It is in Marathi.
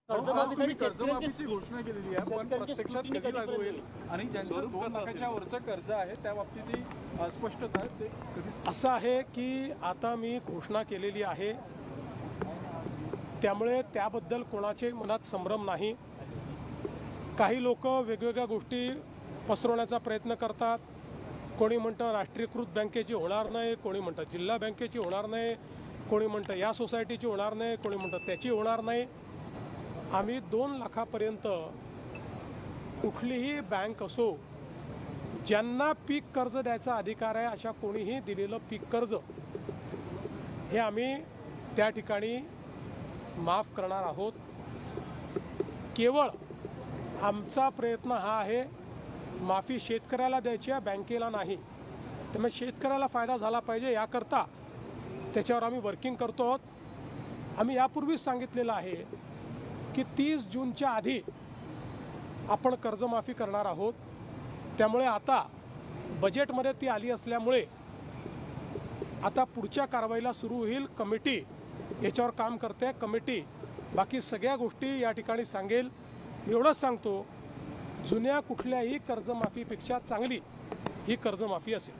तुम्ही कर्जमाफीची घोषणा केलेली आहे, पण प्रत्यक्षात कधी लागू होईल आणि ज्यांचं 2 लाखाच्या वरचं कर्ज आहे त्या बाबतीतही स्पष्टता आहे. ते कधी असं आहे की आता मी घोषणा केलेली आहे, त्यामुळे त्याबद्दल कोणाचे मनात संभ्रम नाही. काही लोक वेगवेगळ्या गोष्टी पसरवण्याचा प्रयत्न करतात. कोणी म्हणतं राष्ट्रीयकृत बँकेची होणार नाही, कोणी म्हणतं जिल्हा बँकेची होणार नाही, कोणी म्हणतं या सोसायटीची होणार नाही, कोणी म्हणतं त्याची होणार नाही. आम्ही 2 लाखापर्यंत कुठलीही बँक असो, ज्यांना पीक कर्ज द्यायचा अधिकार आहे अशा कोणीही दिलेलं पीक कर्ज हे आम्ही त्या ठिकाणी माफ करणार आहोत. केवळ आमचा प्रयत्न हा आहे, माफी शेतकऱ्याला द्यायची आहे, बँकेला नाही. त्यामुळे शेतकऱ्याला फायदा झाला पाहिजे याकरता त्याच्यावर आम्ही वर्किंग करतो आहोत. आम्ही यापूर्वीच सांगितलेलं आहे की 30 जूनच्या आधी आपण कर्जमाफी करणार आहोत. त्यामुळे आता बजेटमध्ये ती आली असल्यामुळे आता पुढच्या कारवाईला सुरू होईल. कमिटी याच्यावर काम करते. कमिटी बाकी सगळ्या गोष्टी या ठिकाणी सांगेल. एवढंच सांगतो, जुन्या कुठल्याही कर्जमाफीपेक्षा चांगली ही कर्जमाफी असेल.